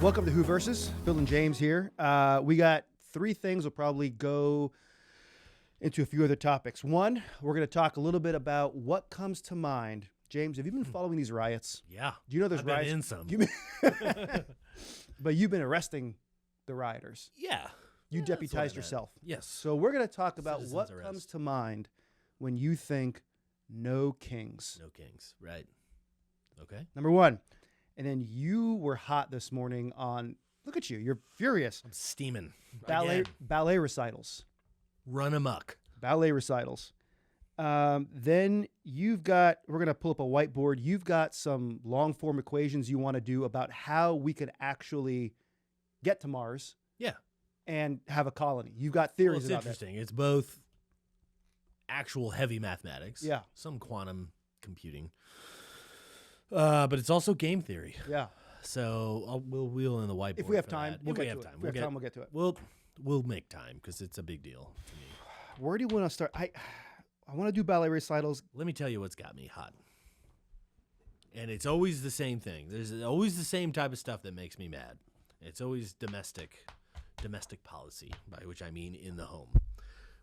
Welcome to Who Versus. Phil and James here. We got three things. We'll probably go into a few other topics. One, we're going to talk a little bit about what comes to mind. James, have you been following these riots? Yeah. Do you know there's I've riots? been in some. But you've been arresting the rioters. Yeah. You Yeah, that's what I deputized meant. yourself. Yes. So we're going to talk about Citizen's what arrest. comes to mind when you think no kings. No kings. Right. Okay. Number one. And then you were hot this morning on, look at you, you're furious. I'm steaming. Ballet Again. ballet recitals. Run amok. Ballet recitals. Then we're going to pull up a whiteboard. You've got some long form equations you want to do about how we could actually get to Mars Yeah. and have a colony. You've got Well, theories it's about that. interesting. It's both actual heavy mathematics. Yeah. Some quantum computing. But it's also game theory. Yeah. So we'll wheel in the whiteboard. If we have for time, that. we'll If get we to have it. time. If we have time, we'll get to it. We'll make time because it's a big deal to me. Where do you want to start? I want to do ballet recitals. Let me tell you what's got me hot. And it's always the same thing. There's always the same type of stuff that makes me mad. It's always domestic policy, by which I mean in the home.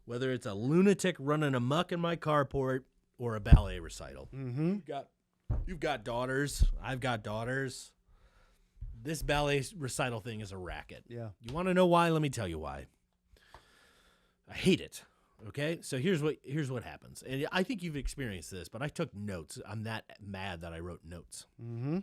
Whether it's a lunatic running amok in my carport or a ballet recital. Mm-hmm. You've got daughters. I've got daughters. This ballet recital thing is a racket. Yeah. You want to know why? Let me tell you why. I hate it. Okay, so here's what happens, and I think you've experienced this, but I took notes. I'm that mad that I wrote notes. Mm-hmm.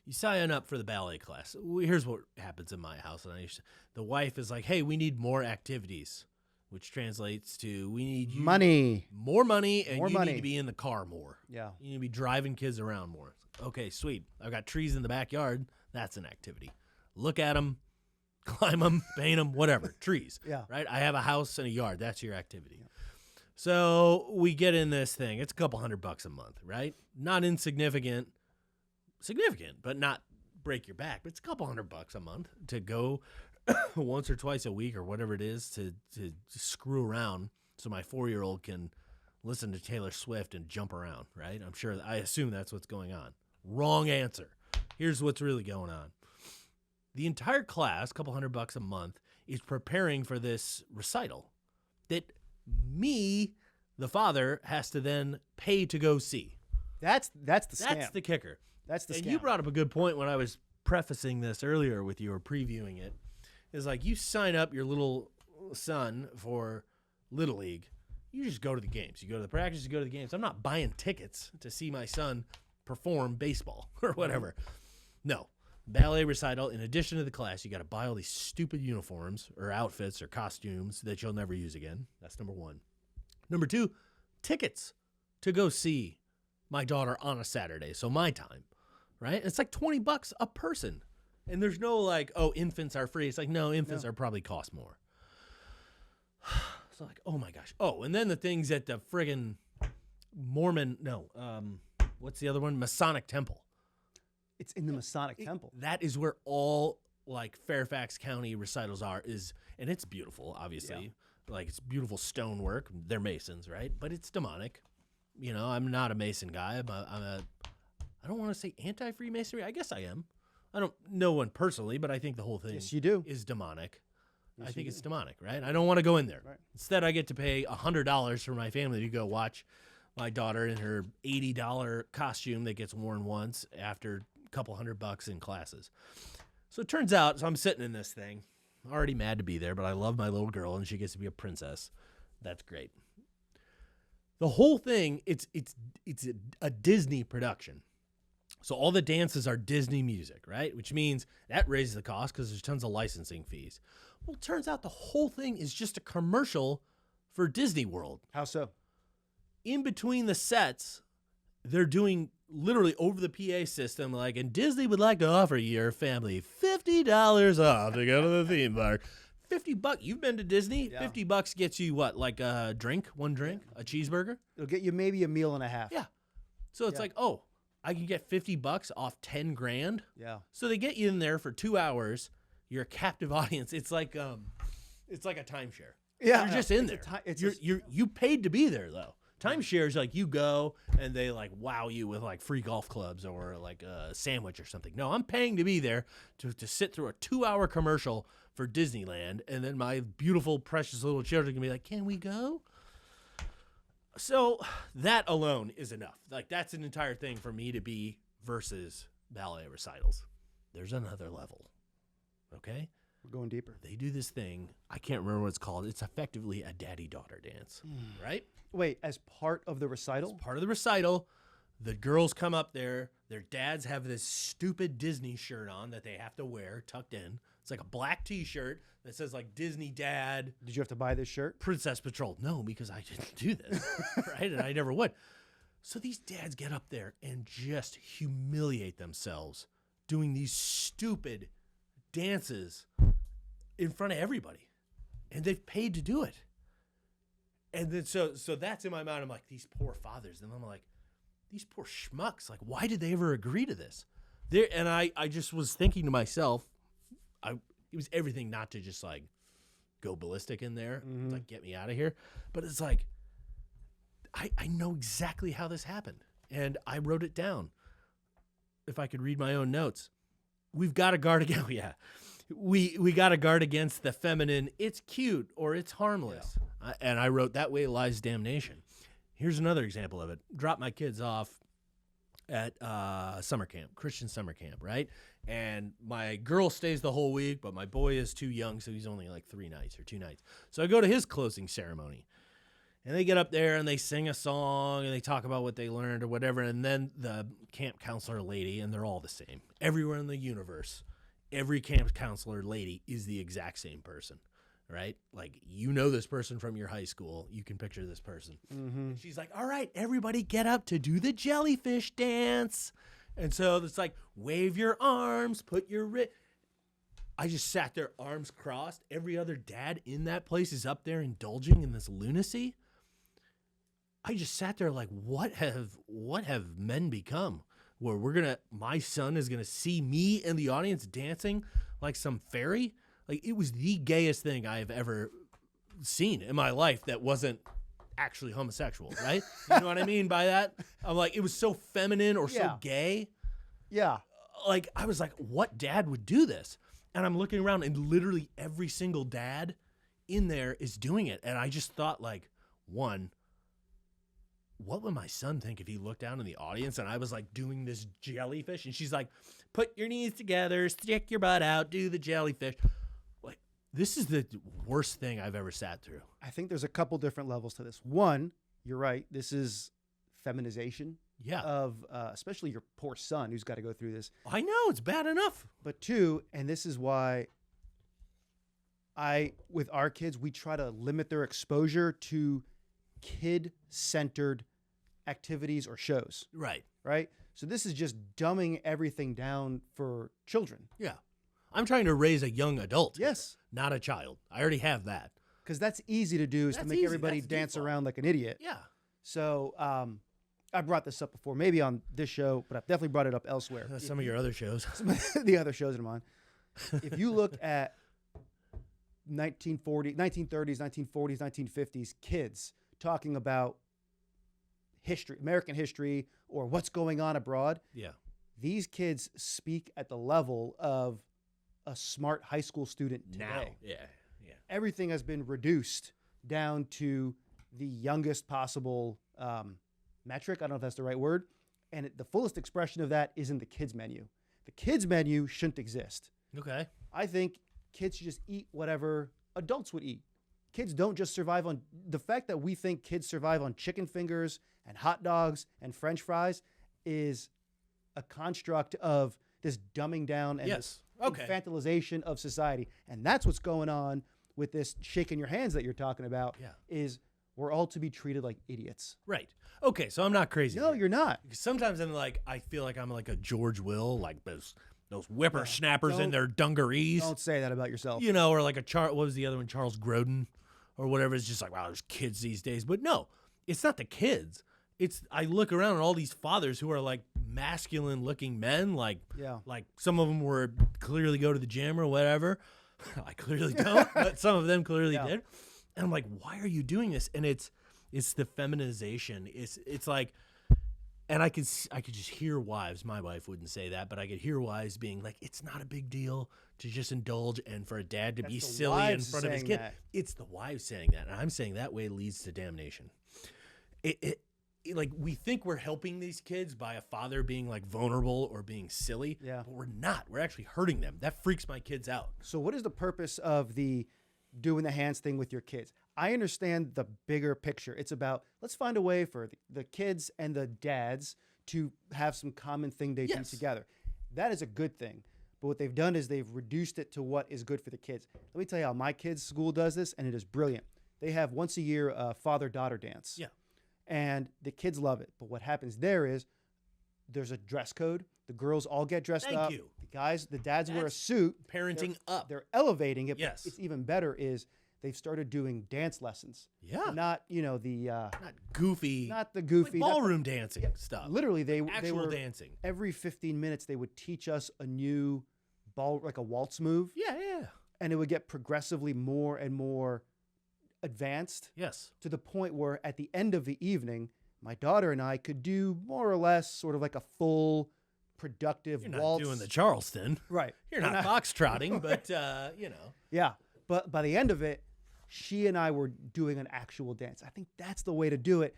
You sign up for the ballet class. Here's what happens in my house, and the wife is like, "Hey, we need more activities," which translates to we need you Money. more money, and More you money. need to be in the car more. Yeah. You need to be driving kids around more. Okay, sweet. I've got trees in the backyard. That's an activity. Look at them. Climb them, paint them, whatever. Trees. Yeah. Right? I have a house and a yard. That's your activity. Yeah. So we get in this thing. It's a couple $100 a month, right? Not insignificant. Significant, but not break your back. But it's a couple $100 a month to go once or twice a week or whatever it is to screw around so my 4-year-old can listen to Taylor Swift and jump around, right? I assume that's what's going on. Wrong answer. Here's what's really going on. The entire class, a couple $100 a month, is preparing for this recital that me, the father, has to then pay to go see. That's the scam. That's the kicker. That's the And scam. you brought up a good point when I was prefacing this earlier with you or previewing it. Is like you sign up your little son for Little League. You just go to the games. You go to the practice, you go to the games. I'm not buying tickets to see my son perform baseball or whatever. No. Ballet recital, in addition to the class, you got to buy all these stupid uniforms or outfits or costumes that you'll never use again. That's number one. Number two, tickets to go see my daughter on a Saturday. So my time, right? It's like $20 a person. And there's no like, oh, infants are free. It's like, no, infants are probably cost more. So like, oh my gosh. Oh, and then the things at the friggin' what's the other one? Masonic temple. It's in the Masonic temple. That is where all like Fairfax County recitals are and it's beautiful, obviously. Yeah. Like it's beautiful stonework. They're Masons, right? But it's demonic. You know, I'm not a Mason guy. I don't want to say anti-Freemasonry. I guess I am. I don't know one personally, but I think the whole thing Yes, you do. is demonic. Yes, I think you it's do. demonic, right? I don't want to go in there. Right. Instead, I get to pay $100 for my family to go watch my daughter in her $80 costume that gets worn once after couple $100 in classes. So it turns out, so I'm sitting in this thing, already mad to be there, but I love my little girl and she gets to be a princess. That's great. The whole thing, it's a Disney production. So all the dances are Disney music, right? Which means that raises the cost because there's tons of licensing fees. Well, it turns out the whole thing is just a commercial for Disney World. How so? In between the sets, they're doing literally over the PA system, like, and Disney would like to offer your family $50 off to go to the theme park. $50. You've been to Disney? Yeah. $50 gets you what? Like a drink, one drink, a cheeseburger? It'll get you maybe a meal and a half. Yeah. So it's like, oh, I can get $50 off 10 grand. Yeah. So they get you in there for 2 hours. You're a captive audience. It's like a timeshare. Yeah. You're just in It's a there. ti- it's You paid to be there though. Timeshare is like you go and they like wow you with like free golf clubs or like a sandwich or something. No, I'm paying to be there to sit through a 2-hour commercial for Disneyland, and then my beautiful, precious little children can be like, "Can we go?" So that alone is enough. Like that's an entire thing for me to be versus ballet recitals. There's another level. Okay? We're going deeper. They do this thing. I can't remember what it's called. It's effectively a daddy-daughter dance, right? Wait, as part of the recital? As part of the recital, the girls come up there. Their dads have this stupid Disney shirt on that they have to wear tucked in. It's like a black T-shirt that says like Disney Dad. Did you have to buy this shirt? Princess Patrol. No, because I didn't do this, right? And I never would. So these dads get up there and just humiliate themselves doing these stupid dances in front of everybody. And they've paid to do it. And then so that's in my mind. I'm like, these poor fathers. And I'm like, these poor schmucks. Like, why did they ever agree to this? And I just was thinking to myself, it was everything not to just like go ballistic in there, like get me out of here. But it's like, I know exactly how this happened. And I wrote it down. If I could read my own notes. We've got to guard against, we got to guard against the feminine, it's cute or it's harmless. Yeah. And I wrote, that way lies damnation. Here's another example of it. Drop my kids off at summer camp, Christian summer camp, right? And my girl stays the whole week, but my boy is too young, so he's only like 3 nights or 2 nights. So I go to his closing ceremony. And they get up there and they sing a song and they talk about what they learned or whatever. And then the camp counselor lady, and they're all the same. Everywhere in the universe, every camp counselor lady is the exact same person, right? Like, you know this person from your high school. You can picture this person. And she's like, all right, everybody get up to do the jellyfish dance. And so it's like, wave your arms, put your I just sat there, arms crossed. Every other dad in that place is up there indulging in this lunacy. I just sat there like, what have men become? Where my son is gonna see me in the audience dancing like some fairy. Like, it was the gayest thing I have ever seen in my life that wasn't actually homosexual, right? You know what I mean by that? I'm like, it was so feminine or so gay. Yeah. Like, I was like, what dad would do this? And I'm looking around and literally every single dad in there is doing it. And I just thought, like, one, what would my son think if he looked down in the audience and I was like doing this jellyfish? And she's like, put your knees together, stick your butt out, do the jellyfish. Like, this is the worst thing I've ever sat through. I think there's a couple different levels to this. One, you're right. This is feminization of especially your poor son who's got to go through this. I know, it's bad enough. But two, and this is why with our kids, we try to limit their exposure to kid-centered activities or shows. Right. Right? So this is just dumbing everything down for children. Yeah. I'm trying to raise a young adult. Yes. Not a child. I already have that. Because that's easy to do, is to make everybody dance around like an idiot. Yeah. So I brought this up before, maybe on this show, but I've definitely brought it up elsewhere. Some of your other shows. Some of the other shows I'm on. If you look at 1930s, 1940s, 1950s kids talking about history, American history, or what's going on abroad. Yeah. These kids speak at the level of a smart high school student today. Now. Yeah. Everything has been reduced down to the youngest possible metric. I don't know if that's the right word. And the fullest expression of that is in the kids menu. The kids menu shouldn't exist. Okay. I think kids should just eat whatever adults would eat. Kids don't just survive on the fact that we think kids survive on chicken fingers and hot dogs and French fries is a construct of this dumbing down and this infantilization of society. And that's what's going on with this shaking your hands that you're talking about. Yeah. Is we're all to be treated like idiots. Right. Okay, so I'm not crazy. No, you're not. Because sometimes I feel like I'm like a George Will, like those whippersnappers in their dungarees. Don't say that about yourself. You know, or like what was the other one, Charles Grodin or whatever. It's just like, wow, there's kids these days. But no, it's not the kids. I look around at all these fathers who are like masculine looking men, like some of them were clearly go to the gym or whatever. I clearly don't, but some of them clearly did. And I'm like, why are you doing this? And it's It's the feminization. It's like, and I could just hear wives. My wife wouldn't say that, but I could hear wives being like, "It's not a big deal to just indulge," and for a dad to be That's the silly in wives front of his saying kid. that. It's the wives saying that, and I'm saying that way leads to damnation. Like, we think we're helping these kids by a father being like vulnerable or being silly, Yeah. but we're not. We're actually hurting them. That freaks my kids out. So what is the purpose of the doing the hands thing with your kids? I understand the bigger picture. It's about, let's find a way for the kids and the dads to have some common thing they do Yes. together. That is a good thing. But what they've done is they've reduced it to what is good for the kids. Let me tell you how my kids' school does this, and it is brilliant. They have once a year a father-daughter dance. Yeah. And the kids love it. But what happens there is there's a dress code. The girls all get dressed Thank up. you. The dads wear a That's suit. Parenting up. They're elevating it. Yes. But it's even better is they've started doing dance lessons. Yeah. Not, the Not goofy. not the goofy like not the- ballroom dancing stuff. literally they Actual were dancing. every 15 minutes they would teach us a new ball, like a waltz move, Yeah. and it would get progressively more and more advanced Yes. to the point where at the end of the evening my daughter and I could do more or less sort of like a full productive You're not waltz. doing the Charleston. Right. You're not foxtrotting, but Yeah. But by the end of it, she and I were doing an actual dance. I think that's the way to do it.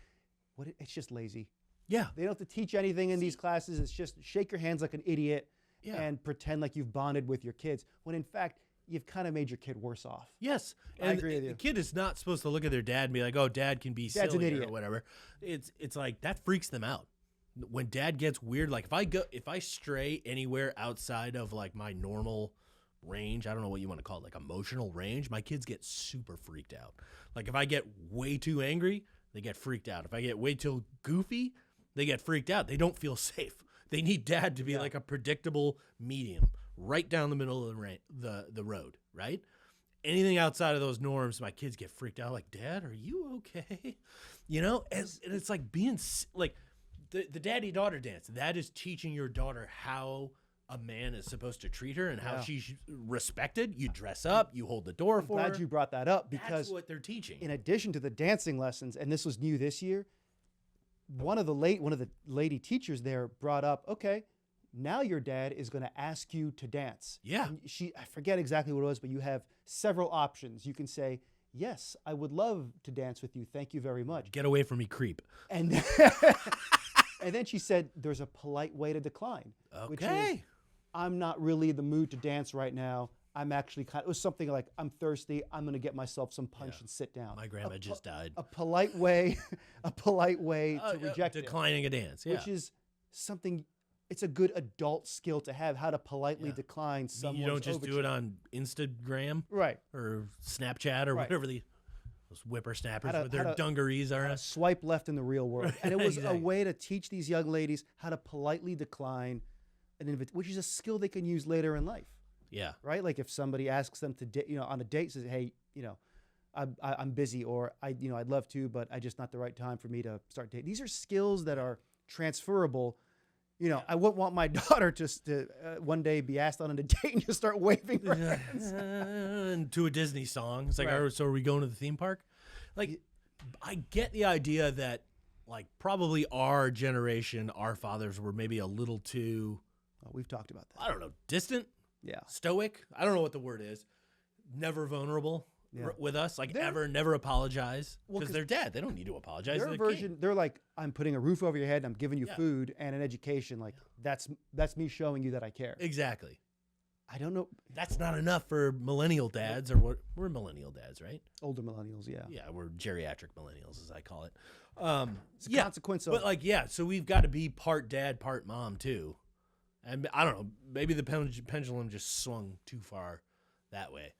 It's just lazy. Yeah. They don't have to teach anything in these classes. It's just shake your hands like an idiot Yeah. and pretend like you've bonded with your kids, when in fact, you've kind of made your kid worse off. Yes. I And agree with you. the kid is not supposed to look at their dad and be like, "Oh, dad can be Dad's an silly idiot." or whatever." It's like that freaks them out. When dad gets weird, like if I stray anywhere outside of like my normal range, I don't know what you want to call it, like emotional range, my kids get super freaked out. Like if I get way too angry, they get freaked out. If I get way too goofy, they get freaked out. They don't feel safe. They need dad to be like a predictable medium, right down the middle of the road, right? Anything outside of those norms, my kids get freaked out. Like, "Dad, are you okay?" And it's like being like the daddy-daughter dance. That is teaching your daughter how a man is supposed to treat her and how she's respected. You dress up, you hold the door for her. Glad you brought that up, because That's what they're teaching. in addition to the dancing lessons, and this was new this year, one of the lady teachers there brought up, okay, now your dad is going to ask you to dance. Yeah. And I forget exactly what it was, but you have several options. You can say, "Yes, I would love to dance with you. Thank you very much." Get away from me, creep. And and then she said, "There's a polite way to decline." Which is, Okay. "I'm not really in the mood to dance right now. I'm actually it was something like, I'm thirsty. I'm going to get myself some punch and sit down." My grandma just died. A polite way, to reject it, Declining a dance. Yeah. which is something. It's a good adult skill to have, how to politely decline someone's You don't just do it overture. on Instagram Right. or Snapchat or Right. whatever those whippersnappers How to- with their how to- dungarees are. Swipe left in the real world, and it was Exactly. a way to teach these young ladies how to politely decline an invitation, which is a skill they can use later in life. Yeah. Right? Like if somebody asks them to, on a date, says, "Hey, I'm busy," or I'd love to, but I just not the right time for me to start dating. These are skills that are transferable. I wouldn't want my daughter to one day be asked on a date and just start waving her hands. And to a Disney song. It's like, Right. so are we going to the theme park? Like, I get the idea that, like, probably our generation, our fathers were maybe a little too, Oh, we've talked about that. I don't know, distant, Yeah. stoic. I don't know what the word is. Never vulnerable Yeah. with us. Like, They're- never apologize. Well, Because 'cause they're dead. They don't need to apologize. Their They're version, king. they're like, "I'm putting a roof over your head, and I'm giving you Yeah. food and an education." Like that's me showing you that I care. Exactly. I don't know. That's not enough for millennial dads, or what? We're millennial dads, right? Older millennials, yeah. Yeah, we're geriatric millennials, as I call it. It's a consequence of. But like, yeah, so we've got to be part dad, part mom too. And I don't know, maybe the pendulum just swung too far that way.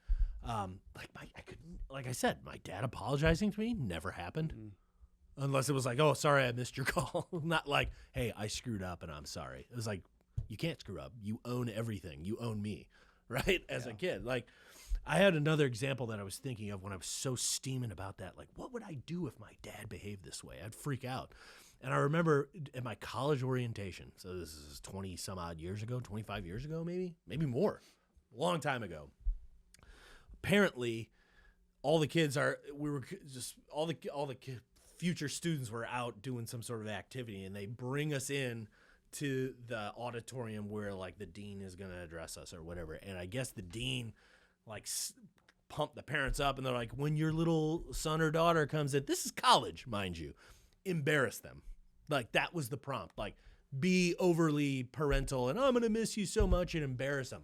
Like I said, my dad apologizing to me never happened, unless it was like, "Oh, sorry, I missed your call." Not like, "Hey, I screwed up and I'm sorry." It was like, you can't screw up. You own everything. You own me, right? As a kid, like. I had another example that I was thinking of when I was so steaming about that. Like, what would I do if my dad behaved this way? I'd freak out. And I remember at my college orientation, so this is 20 some odd years ago, 25 years ago, maybe more, a long time ago. Apparently, all the kids future students were out doing some sort of activity, and they bring us in to the auditorium where like the dean is going to address us or whatever. And I guess the dean like pumped the parents up, and they're like, when your little son or daughter comes in, this is college, mind you, embarrass them. Like that was the prompt. Like, be overly parental and I'm going to miss you so much and embarrass them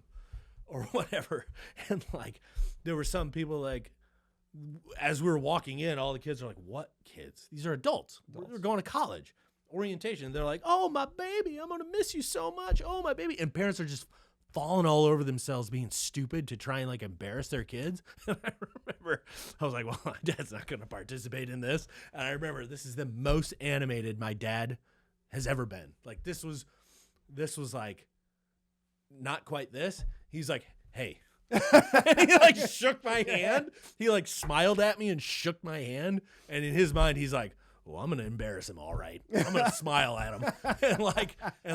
or whatever. And like, there were some people like, as we were walking in, all the kids are like, what kids? These are adults. They're going to college. Orientation. They're like, oh, my baby, I'm going to miss you so much. Oh, my baby. And parents are just falling all over themselves being stupid to try and like embarrass their kids. And I remember, I was like, well, my dad's not going to participate in this. And I remember this is the most animated my dad has ever been. Like this was like not quite this. He's like, hey. And he like shook my hand. He like smiled at me and shook my hand. And in his mind, he's like, well, I'm gonna embarrass him, all right. I'm gonna smile at him and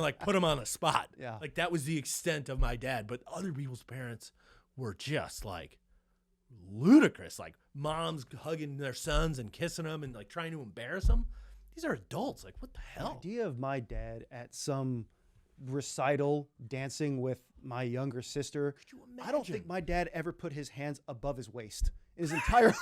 like put him on the spot. Yeah. Like that was the extent of my dad. But other people's parents were just like ludicrous. Like moms hugging their sons and kissing them and like trying to embarrass them. These are adults. Like what the hell? The idea of my dad at some recital dancing with my younger sister. Could you imagine? I don't think my dad ever put his hands above his waist in his entire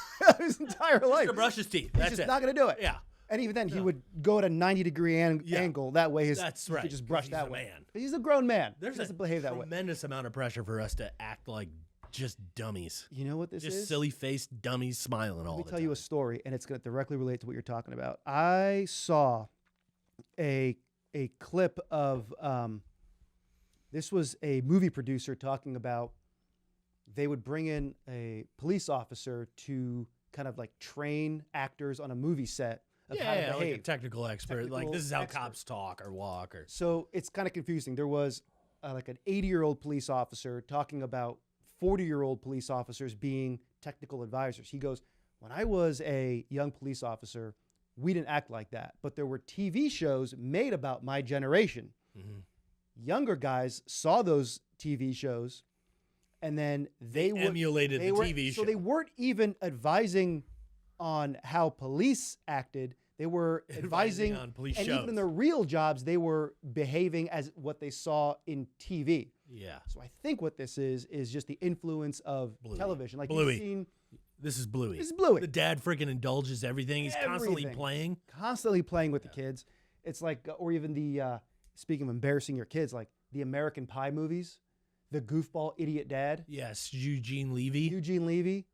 life. To brush his teeth. He's That's just it. not going to do it. Yeah. And even then, he would go at a 90-degree angle. That way, That's he right, could just brush 'cause that he's a way. man. But he's a grown man. There's he a doesn't behave that way. tremendous amount of pressure for us to act like just dummies. You know what this Just is? silly-faced dummies smiling all the time. Let me tell you a story, and it's going to directly relate to what you're talking about. I saw a clip of this was a movie producer talking about they would bring in a police officer to kind of like train actors on a movie set of how to behave. like a technical expert. Like Technical this is how expert. cops talk or walk or. So it's kind of confusing. There was like an 80-year-old police officer talking about 40-year-old police officers being technical advisors. He goes, when I was a young police officer, we didn't act like that. But there were TV shows made about my generation. Mm-hmm. Younger guys saw those TV shows, and then they emulated the TV show. So they weren't even advising on how police acted. They were advising on police and shows. even in their real jobs, they were behaving as what they saw in TV. Yeah. So I think what this is just the influence of Bluey. television. Like Bluey. you've seen This is Bluey. This is Bluey. The dad freaking indulges everything. He's constantly Everything. playing. constantly playing with the kids. It's like, or even the, speaking of embarrassing your kids, like the American Pie movies, the goofball idiot dad, Yes, Eugene Levy. Eugene Levy,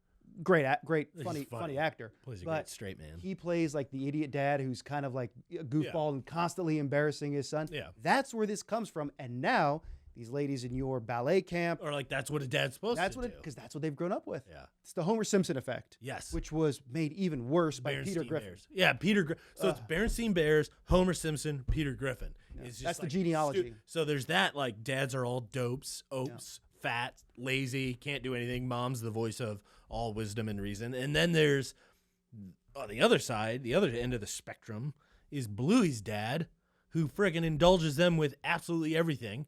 great, He's funny actor. Plays a But great straight man. he plays like the idiot dad who's kind of like a goofball and constantly embarrassing his son. Yeah. That's where this comes from. And now these ladies in your ballet camp, Or like that's what a dad's supposed that's to what do. because that's what they've grown up with. Yeah. It's the Homer Simpson effect. Yes. Which was made even worse by Peter Berenstain Griffin. Bears. Yeah, Peter. So it's Berenstain Bears, Homer Simpson, Peter Griffin. It's just That's the like genealogy. So there's that. Like dads are all dopes, opes, fat, lazy, can't do anything. Mom's the voice of all wisdom and reason. And then there's on the other side, the other end of the spectrum is Bluey's dad, who friggin' indulges them with absolutely everything.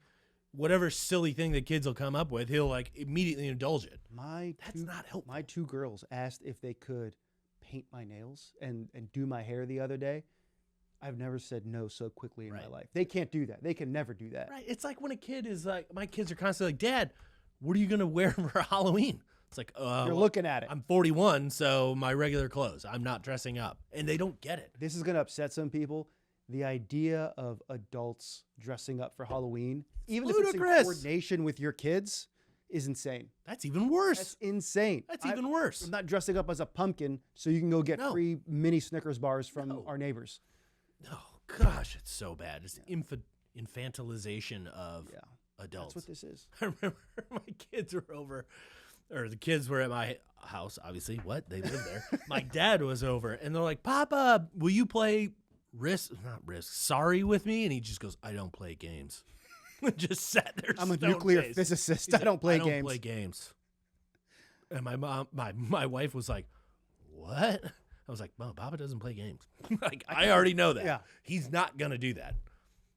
Whatever silly thing the kids will come up with, he'll like immediately indulge it. That's not helpful. My two girls asked if they could paint my nails and do my hair the other day. I've never said no so quickly in my life. They can't do that. They can never do that. Right. It's like when a kid is like, my kids are constantly like, Dad, what are you going to wear for Halloween? It's like, You're looking at it. I'm 41, so my regular clothes. I'm not dressing up. And they don't get it. This is going to upset some people. The idea of adults dressing up for Halloween, even if it's in ludicrous. coordination with your kids, is insane. That's even worse. That's insane. That's even worse. I'm not dressing up as a pumpkin so you can go get No. free mini Snickers bars from our neighbors. Oh, gosh, it's so bad. It's infantilization of adults. That's what this is. I remember my kids were over, or the kids were at my house, obviously. What? They live there. My dad was over, and they're like, Papa, will you play Sorry with me? And he just goes, I don't play games. Just sat there. I'm a stone nuclear faced. physicist. He's I don't play I don't games. play games. And my mom, my wife was like, what? I was like, Mom, Papa doesn't play games. Like, I already know that. Yeah. He's not going to do that.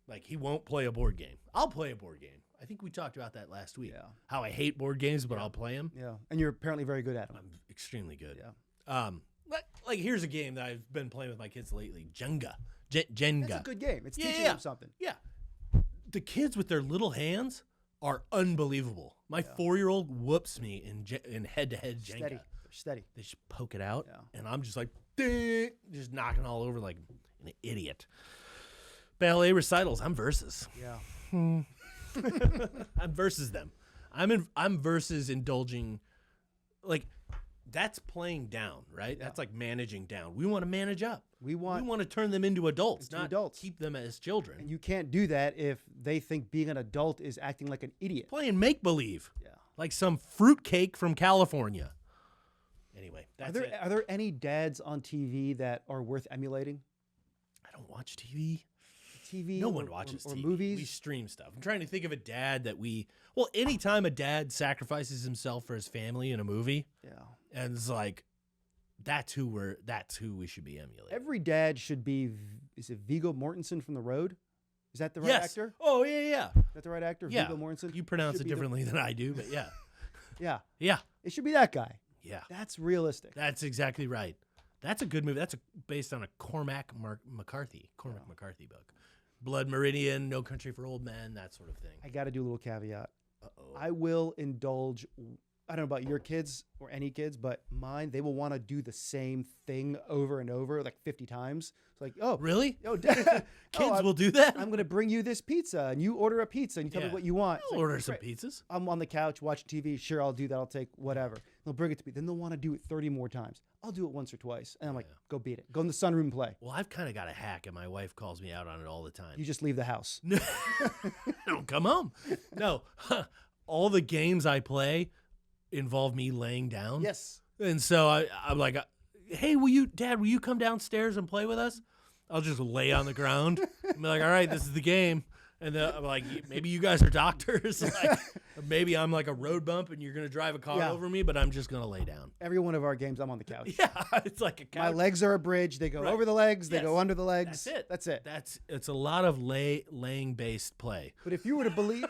Like, he won't play a board game. I'll play a board game. I think we talked about that last week. Yeah. How I hate board games, but I'll play them. Yeah. And you're apparently very good at them. I'm extremely good. Yeah. Like here's a game that I've been playing with my kids lately. Jenga. Jenga. That's a good game. It's Yeah, teaching yeah. them something. Yeah. The kids with their little hands are unbelievable. My 4-year-old whoops me in head-to-head Jenga. Steady. They're steady. They just poke it out, Yeah. and I'm just like, ding, just knocking all over like an idiot. Ballet recitals. I'm versus. Yeah. I'm versus them. I'm versus indulging. Like that's playing down, right? That's like managing down. We want to manage up. We want to turn them into adults, not adults. keep them as children. And you can't do that if they think being an adult is acting like an idiot. Playing make believe. Yeah. Like some fruitcake from California. Anyway, that's it. Are there any dads on TV that are worth emulating? I don't watch TV. TV? No one watches or TV. movies? We stream stuff. I'm trying to think of a dad that well, anytime a dad sacrifices himself for his family in a movie, Yeah. and it's like, that's who we should be emulating. Every dad should be, is it Viggo Mortensen from The Road? Is that the right actor? Oh, yeah. Is that the right actor? Yeah. Viggo Mortensen? You pronounce Should it be the- differently than I do, but yeah. Yeah. Yeah. It should be that guy. Yeah. That's realistic. That's exactly right. That's a good movie. That's based on a Cormac McCarthy book. Blood Meridian, No Country for Old Men, that sort of thing. I got to do a little caveat. Uh-oh. I will indulge. I don't know about your kids or any kids, but mine, they will want to do the same thing over and over, like 50 times. It's like, oh, Really? oh, Kids will do that? I'm going to bring you this pizza, and you order a pizza, and you tell me Yeah. what you want. It's I'll like, order some great. pizzas. I'm on the couch watching TV. Sure, I'll do that. I'll take whatever. They'll bring it to me. Then they'll want to do it 30 more times. I'll do it once or twice. And I'm like, go beat it. Go in the sunroom and play. Well, I've kind of got a hack, and my wife calls me out on it all the time. You just leave the house. No, don't come home. No, all the games I play involve me laying down. Yes. And so I'm like, hey, Dad, will you come downstairs and play with us? I'll just lay on the ground. I'm like, all right, this is the game. And then I'm like, maybe you guys are doctors. Like, maybe I'm like a road bump and you're going to drive a car over me, but I'm just going to lay down. Every one of our games, I'm on the couch. Yeah, it's like a couch. My legs are a bridge. They go over the legs. They Yes. go under the legs. That's it. That's it. It's a lot of laying based play. But if you were to believe,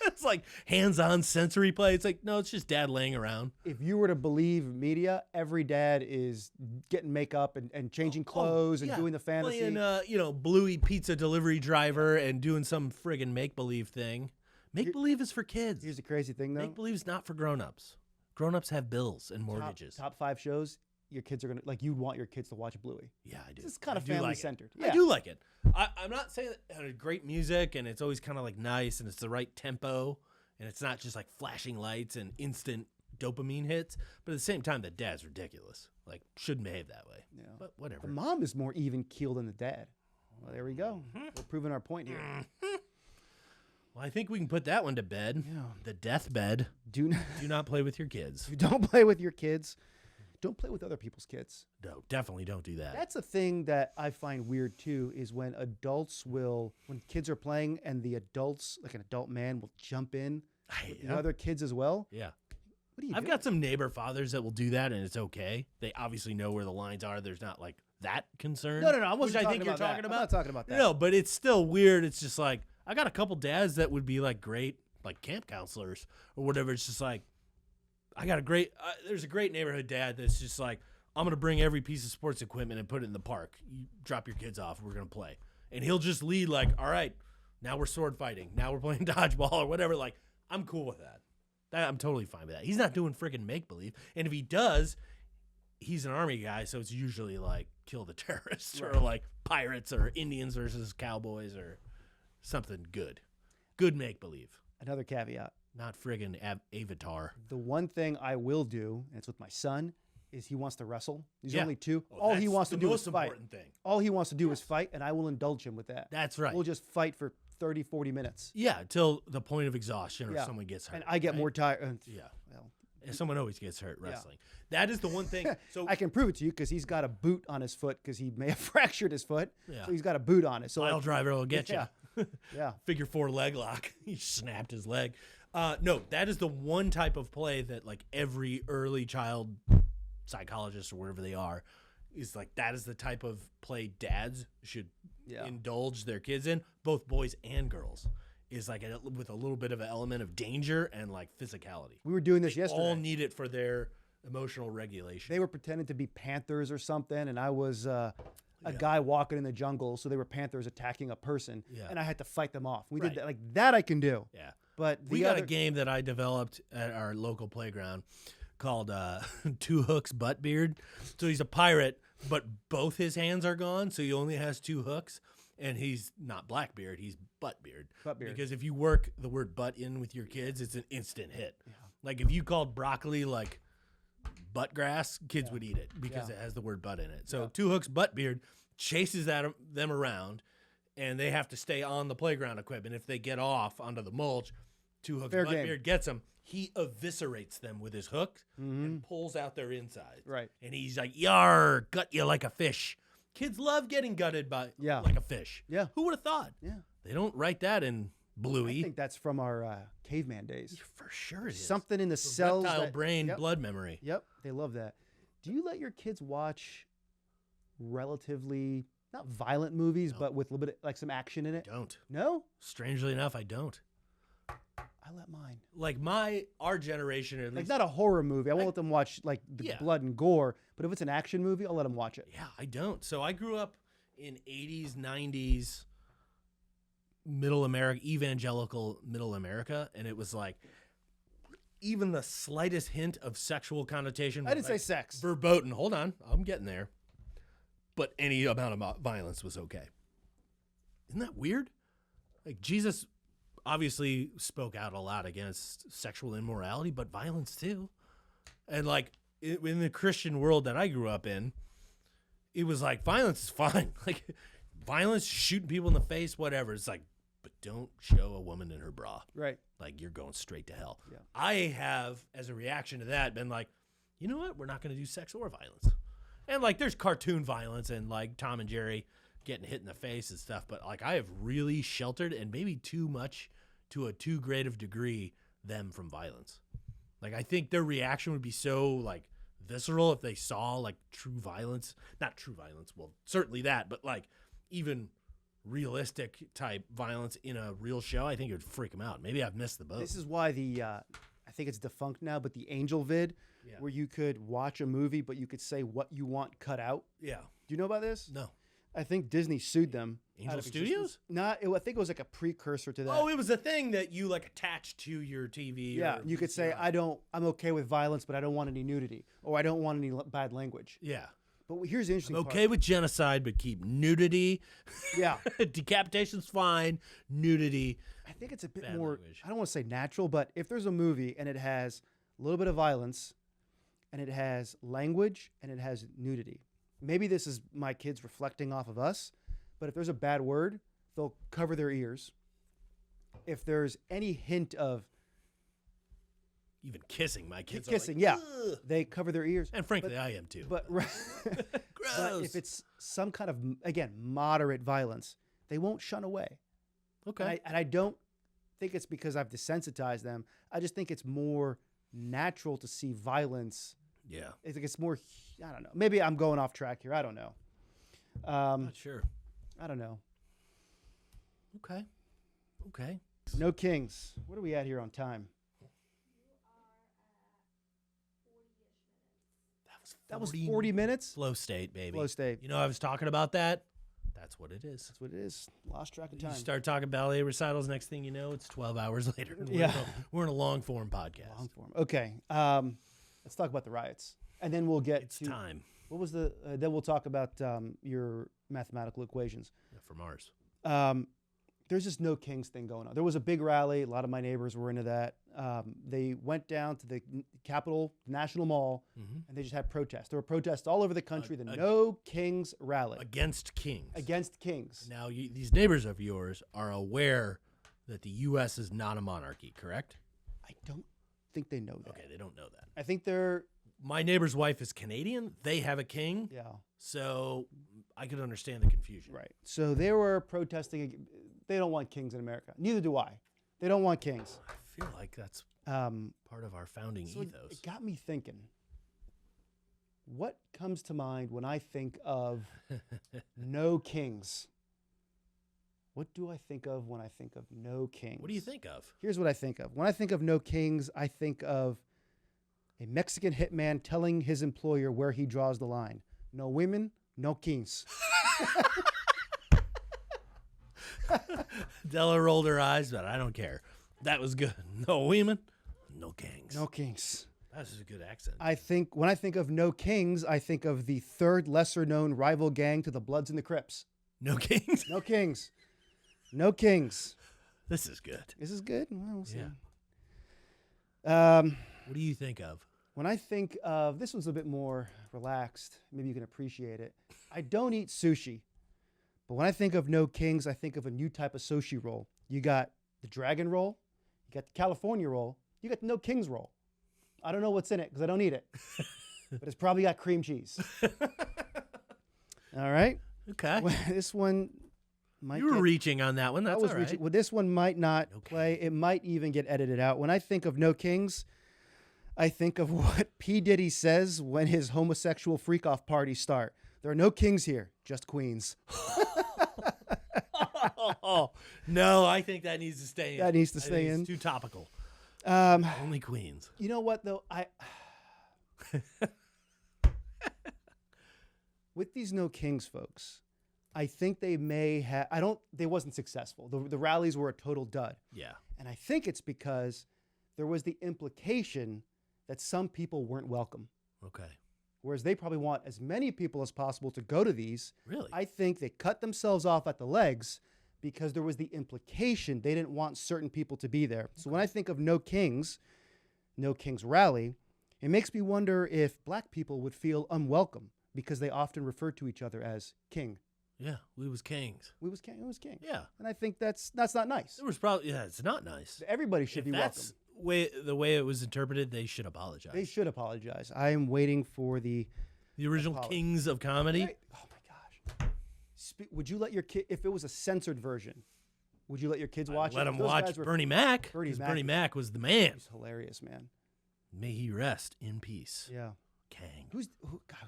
It's like hands-on sensory play. It's like, no, it's just dad laying around. if you were to believe media, every dad is getting makeup and changing clothes and yeah. doing the fantasy. Playing, Bluey pizza delivery driver and doing some friggin' make-believe thing. Make-believe is for kids. Here's the crazy thing, though. Make-believe is not for grown-ups. Grown-ups have bills and mortgages. Top 5 shows. Your kids are gonna you'd want your kids to watch Bluey. Yeah, I do. It's kind of I do family like it. centered. I do like it. I'm not saying that it's great music and it's always kind of like nice and it's the right tempo and it's not just like flashing lights and instant dopamine hits. But at the same time, the dad's ridiculous. Like, shouldn't behave that way. Yeah. But whatever. The mom is more even keeled than the dad. Well, there we go. We're proving our point here. Well, I think we can put that one to bed. Yeah. The deathbed. Do not play with your kids. don't play with your kids. Don't play with other people's kids. No, definitely don't do that. That's a thing that I find weird too, is when when kids are playing and the adults, like an adult man, will jump in with the other kids as well. Yeah. What do you I've got some neighbor fathers that will do that, and it's okay. They obviously know where the lines are. There's not like that concern. No, I wasn't which I talking think you're about that. talking I'm about. not talking about that. No, but it's still weird. It's just like I got a couple dads that would be like great, like camp counselors or whatever. It's just like I got there's a great neighborhood dad that's just like, I'm gonna bring every piece of sports equipment and put it in the park. You drop your kids off. We're gonna play, and he'll just lead like, all right, now we're sword fighting. Now we're playing dodgeball or whatever. Like, I'm cool with that. I'm totally fine with that. He's not doing friggin' make-believe. And if he does, he's an army guy, so it's usually like kill the terrorists or like pirates or Indians versus cowboys or something good. Good make-believe. Another caveat. Not friggin' Avatar. The one thing I will do, and it's with my son, is he wants to wrestle. He's Yeah. only 2. Oh, All he that's wants to the do most is fight. important thing. All he wants to do is fight, and I will indulge him with that. That's right. We'll just fight for 30, 40 minutes. Yeah, till the point of exhaustion or Yeah. someone gets hurt. And I get right? more tired. Yeah. Well, And someone always gets hurt wrestling. That is the one thing. So I can prove it to you because he's got a boot on his foot because he may have fractured his foot. Yeah. So he's got a boot on it. So pile driver will get yeah. you. Yeah. Figure 4 leg lock. He snapped his leg. No, that is the one type of play that like every early child psychologist or whatever they are is like, that is the type of play dads should indulge their kids in, both boys and girls, is like with a little bit of an element of danger and like physicality. We were doing this They yesterday. all need it for their emotional regulation. They were pretending to be panthers or something, and I was a Yeah. guy walking in the jungle, so they were panthers attacking a person, Yeah. and I had to fight them off. We Right. did that. Like that I can do. Yeah. But We got a game that I developed at our local playground called Two Hooks Butt Beard. So he's a pirate, but both his hands are gone, so he only has two hooks. And he's not Blackbeard, he's Buttbeard. Buttbeard. Because if you work the word butt in with your kids, it's an instant hit. Yeah. Like if you called broccoli like butt grass, kids would eat it because Yeah. it has the word butt in it. So Yeah. Two Hooks Buttbeard chases them around, and they have to stay on the playground equipment. If they get off onto the mulch, Two Hooks Fair game. Buttbeard gets them. He eviscerates them with his hook and pulls out their insides. Right. And he's like, "Yar, gut you like a fish." Kids love getting gutted by Yeah. like a fish. Yeah. Who would have thought? Yeah. They don't write that in I Bluey. think that's from our caveman days. For sure it is. Something in the cells. Reptile that- brain Yep. blood memory. Yep, they love that. Do you let your kids watch relatively not violent movies, No. but with a little bit like some action in it? Don't. No, Strangely enough, I don't. I let mine. Like our generation, or at Like least. not a horror movie. I won't let them watch like the Yeah. blood and gore. But if it's an action movie, I'll let them watch it. Yeah, I don't. So I grew up in 80s, 90s, middle America, evangelical middle America, and it was like even the slightest hint of sexual connotation. I didn't say sex. Verboten. Hold on, I'm getting there. But any amount of violence was okay. Isn't that weird? Like Jesus obviously spoke out a lot against sexual immorality, but violence too. And like in the Christian world that I grew up in, it was like violence is fine. Like violence, shooting people in the face, whatever. It's like, but don't show a woman in her bra. Right. Like you're going straight to hell. Yeah. I have, as a reaction to that, been like, you know what? We're not going to do sex or violence. And like, there's cartoon violence and like Tom and Jerry getting hit in the face and stuff. But like, I have really sheltered and maybe too much to a too great of degree them from violence. Like, I think their reaction would be so like visceral if they saw like true violence, not true violence. Well, certainly that, but like even realistic type violence in a real show, I think it would freak them out. Maybe I've missed the boat. This is why I think it's defunct now, but the Angel Vid, Yeah. where you could watch a movie, but you could say what you want cut out. Yeah. Do you know about this? No. I think Disney sued them. Angel out of Studios? existence. I think it was like a precursor to that. Oh, it was a thing that you like attached to your TV. yeah, or you could say VCR. I'm okay with violence, but I don't want any nudity, or I don't want any bad language. Yeah. But here's the interesting I'm part. okay with genocide, but keep nudity. Yeah, Decapitation's fine. Nudity. I think it's a bit Bad more. language. I don't want to say natural, but if there's a movie and it has a little bit of violence, and it has language and it has nudity, maybe this is my kids reflecting off of us. But if there's a bad word, they'll cover their ears. If there's any hint of Even kissing, my kids kissing, are yeah, like, "Ugh." they cover their ears. And frankly, I am too. But but Gross. if it's some kind of, again, moderate violence, they won't shun away. Okay. And I don't think it's because I've desensitized them. I just think it's more natural to see violence. Yeah. I think it's more, I don't know. Maybe I'm going off track here. I don't know. Not sure. I don't know. Okay. Okay. No Kings. What are we at here on time? That was 40 minutes? Flow state, baby. Flow state. You know, I was talking about that. That's what it is. That's what it is. Lost track of You time. start talking ballet recitals, next thing you know, it's 12 hours later. Yeah. We're in a long form podcast. Long form. Okay. Let's talk about the riots. And then we'll get It's to time what was the then we'll talk about your mathematical equations. for Mars. There's just no Kings thing going on. There was a big rally. A lot of my neighbors were into that. They went down to the Capitol National Mall, and they just had protests. There were protests all over the country. The No Kings rally Against kings. against kings. Now, these neighbors of yours are aware that the U.S. is not a monarchy, correct? I don't think they know that. Okay, they don't know that. I think they're My neighbor's wife is Canadian. They have a king. yeah. So I could understand the confusion. Right. So they were protesting. They don't want kings in America. Neither do I. They don't want kings. I feel like that's part of our founding So ethos. it got me thinking. What comes to mind when I think of no kings? What do I think of when I think of no kings? What do you think of? Here's what I think of. When I think of no kings, I think of A Mexican hitman telling his employer where he draws the line. No women, no kings. Della rolled her eyes, but I don't care. That was good. No women, no kings. No kings. That's a good accent. When I think of no kings, I think of the third lesser known rival gang to the Bloods and the Crips. No kings? No kings. No kings. This is good. This is good? Well, we'll see. Yeah. What do you think of? When I think of, this one's a bit more relaxed. Maybe you can appreciate it. I don't eat sushi. But when I think of no kings, I think of a new type of sushi roll. You got the dragon roll. You got the California roll. You got the no kings roll. I don't know what's in it because I don't eat it. But it's probably got cream cheese. All right? Okay. Well, this one might You were reaching on that one. That's all right. reaching. Well, this one might not play. It might even get edited out. When I think of no kings, I think of what P. Diddy says when his homosexual freak-off parties start. There are no kings here, just queens. Oh, no, I think that needs to stay in. That needs to stay in. It's too topical. Only queens. You know what, though? With these no kings folks, I think they may have... They wasn't successful. The rallies were a total dud. Yeah. And I think it's because there was the implication that some people weren't welcome. Okay. Whereas they probably want as many people as possible to go to these. Really? I think they cut themselves off at the legs because there was the implication they didn't want certain people to be there. So when I think of no kings rally, it makes me wonder if black people would feel unwelcome because they often refer to each other as king. Yeah, we was kings. We was king. It was king. Yeah. And I think that's not nice. There was probably, it's not nice. Everybody should be welcome. The way it was interpreted, they should apologize. They should apologize. I am waiting for the original kings of comedy. Right. Oh my gosh. Would you let your kid, if it was a censored version, would you let your kids watch it? Let them watch Bernie Mac. Bernie Mac was the man. He's hilarious, man. May he rest in peace. Yeah. Kang.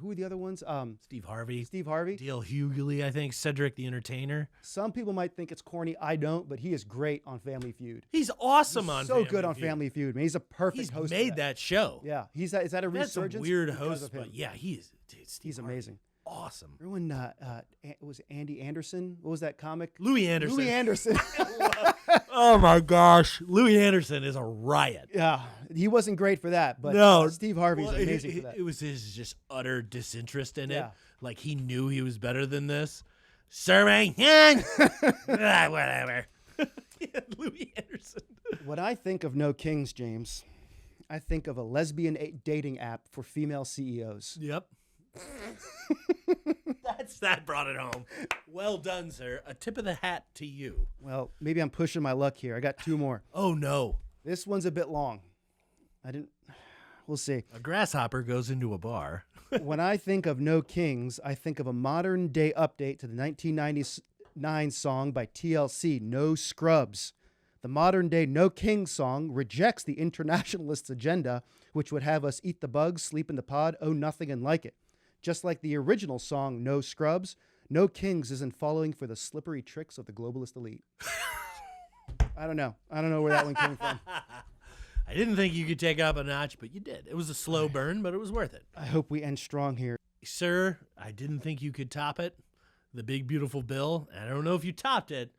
Who are the other ones? Steve Harvey. D.L. Hughley, I think. Cedric the Entertainer. Some people might think it's corny. I don't, but he is great on Family Feud. He's awesome on Family Feud. So good on Family Feud, man. He's a perfect host. He's made that show. Yeah. Is that a resurgence? That's a weird host, but yeah, he's amazing. Awesome. Remember when it was Andy Anderson? What was that comic? Louis Anderson. Louis Anderson. Oh my gosh, Louis Anderson is a riot. Yeah, he wasn't great for that, but Steve Harvey's amazing for that. It was his just utter disinterest in it. Like he knew he was better than this. Serving, whatever. Louis Anderson. When I think of no kings, James, I think of a lesbian dating app for female CEOs. Yep. That brought it home. Well done, sir. A tip of the hat to you. Well, maybe I'm pushing my luck here. I got two more. Oh no. This one's a bit long. We'll see. A grasshopper goes into a bar. When I think of no kings, I think of a modern day update to the 1999 song by TLC, No Scrubs. The modern day No King song rejects the internationalist agenda, which would have us eat the bugs, sleep in the pod, own nothing and like it. Just like the original song, No Scrubs, No Kings isn't following for the slippery tricks of the globalist elite. I don't know where that one came from. I didn't think you could take it up a notch, but you did. It was a slow burn, but it was worth it. I hope we end strong here. Sir, I didn't think you could top it. The Big Beautiful Bill. I don't know if you topped it,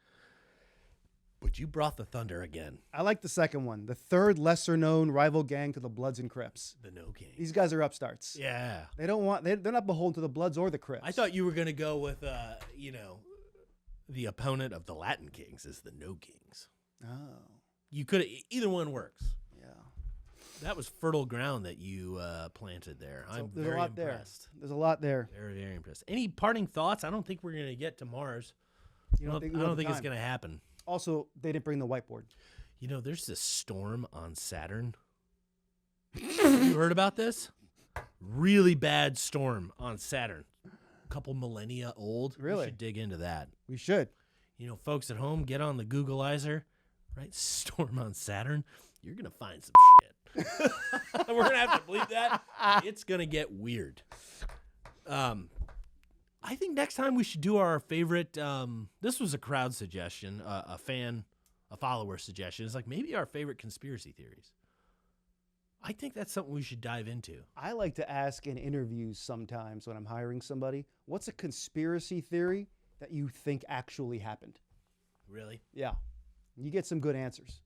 but you brought the thunder again. I like the second one. The third lesser-known rival gang to the Bloods and Crips. The No King. These guys are upstarts. Yeah. They're not beholden to the Bloods or the Crips. I thought you were going to go with, the opponent of the Latin Kings is the No Kings. Oh. You could, either one works. Yeah. That was fertile ground that you planted there. I'm very impressed. There's a lot there. Very, very impressed. Any parting thoughts? I don't think we're going to get to Mars. I don't think it's going to happen. Also, they didn't bring the whiteboard. You know, there's this storm on Saturn. You heard about this? Really bad storm on Saturn. A couple millennia old. Really? We should dig into that. We should. You know, folks at home, get on the Googleizer. Right? Storm on Saturn. You're going to find some shit. We're going to have to bleep that. It's going to get weird. I think next time we should do our favorite. This was a crowd suggestion, a follower suggestion. It's like maybe our favorite conspiracy theories. I think that's something we should dive into. I like to ask in interviews sometimes when I'm hiring somebody, what's a conspiracy theory that you think actually happened? Really? Yeah. You get some good answers.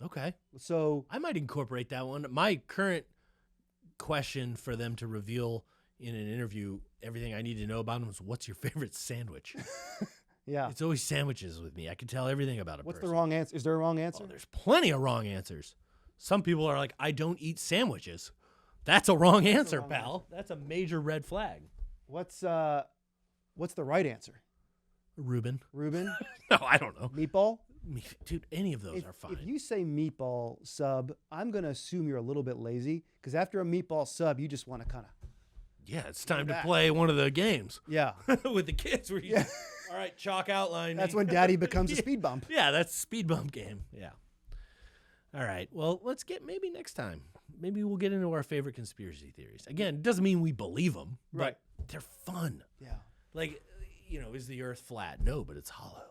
Okay. So I might incorporate that one. My current question for them to reveal in an interview everything I need to know about them is, what's your favorite sandwich? yeah. It's always sandwiches with me. I can tell everything about a What's person. the wrong answer? Is there a wrong answer? Oh, there's plenty of wrong answers. Some people are like, I don't eat sandwiches. That's a wrong answer, pal. That's a major red flag. What's the right answer? Reuben. Reuben? No, I don't know. Meatball? Dude, any of those are fine. If you say meatball sub, I'm going to assume you're a little bit lazy because after a meatball sub, you just want to kind of. Yeah, it's time to play one of the games. Yeah. With the kids where you all right, chalk outline. That's when daddy becomes a speed bump. Yeah, that's a speed bump game. Yeah. All right. Well, let's get maybe next time. Maybe we'll get into our favorite conspiracy theories. Again, it doesn't mean we believe them, Right. but they're fun. Yeah. Like, is the earth flat? No, but it's hollow.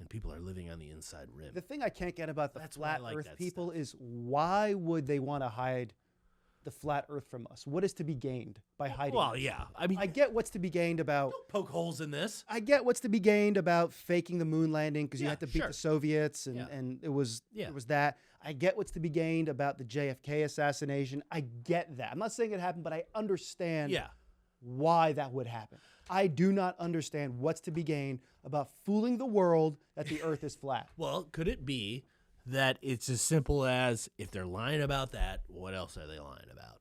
And people are living on the inside rim. The thing I can't get about the That's why I flat like earth that people is why would they want to hide the flat earth from us? What is to be gained by hiding? Well, this? yeah. I mean, I get what's to be gained about. don't poke holes in this. I get what's to be gained about faking the moon landing because you Yeah, had to beat sure. the Soviets and, Yeah. and it was Yeah. that. I get what's to be gained about the JFK assassination. I get that. I'm not saying it happened, but I understand Yeah. why that would happen. I do not understand what's to be gained about fooling the world that the earth is flat. Well, could it be that it's as simple as, if they're lying about that, what else are they lying about?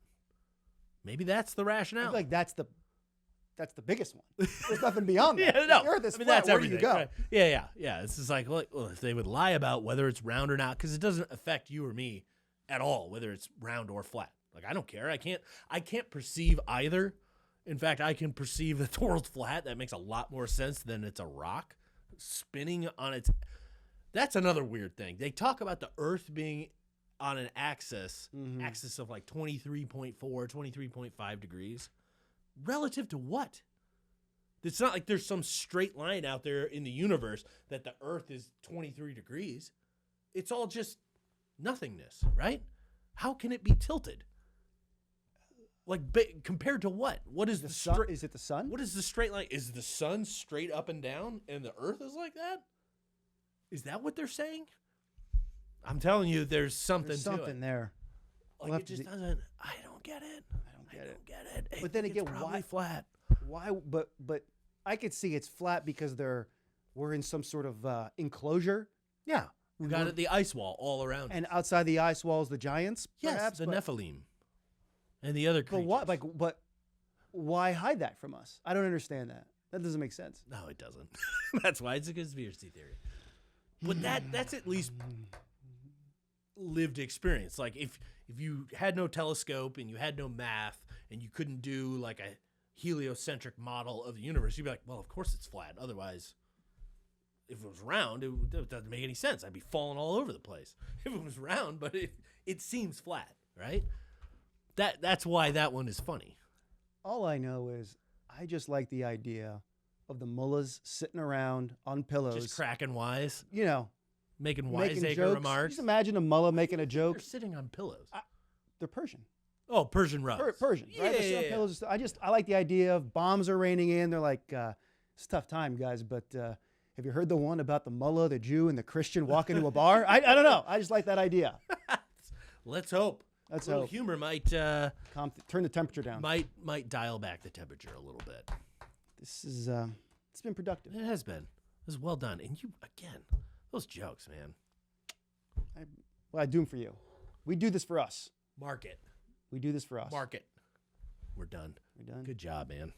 Maybe that's the I rationale. feel like that's the biggest one. There's nothing beyond that. Yeah, no. The earth is I mean, flat. that's Where everything. do you go? Right? Yeah. It's just like, well, if they would lie about whether it's round or not, because it doesn't affect you or me at all, whether it's round or flat. Like, I don't care. I can't perceive either. In fact, I can perceive that the world's flat. That makes a lot more sense than it's a rock spinning on its. That's another weird thing. They talk about the Earth being on an axis of like 23.4, 23.5 degrees. Relative to what? It's not like there's some straight line out there in the universe that the Earth is 23 degrees. It's all just nothingness, right? How can it be tilted? Like, compared to what? What is the sun? Is it the sun? What is the straight line? Is the sun straight up and down and the Earth is like that? Is that what they're saying? I'm telling you, there's something There's to something it. there. Like, it just doesn't. I don't get it. I don't get it. I But then think again, it's probably why flat? Why? But I could see it's flat because we're in some sort of enclosure. Yeah, we got it. The ice wall all around. And outside the ice walls, the giants. Yes, perhaps, the but, Nephilim and the other But creatures. why? But why hide that from us? I don't understand that. That doesn't make sense. No, it doesn't. That's why it's a conspiracy theory. But that's at least lived experience. Like, if you had no telescope and you had no math and you couldn't do like a heliocentric model of the universe, you'd be like, well, of course it's flat. Otherwise, if it was round, it doesn't make any sense. I'd be falling all over the place. If it was round, but it seems flat, right? That's why that one is funny. All I know is I just like the idea of the mullahs sitting around on pillows, Just cracking wise, making making wiseacre jokes. remarks. Just imagine a mullah making a joke. They're sitting on pillows. They're Persian. Oh, Persian rugs. Persian, right? They're sitting on pillows. I like the idea of bombs are raining in. They're like, it's a tough time, guys, but have you heard the one about the mullah, the Jew, and the Christian walking to a bar? I don't know. I just like that idea. Let's hope. Let's a little hope. humor might Turn the temperature down. might dial back the temperature a little bit. This is it's been productive. It has been. It was well done. And you, again, those jokes, man. I do them for you. We do this for us. Mark it. We do this for us. Mark it. We're done. We're done. Good job, man.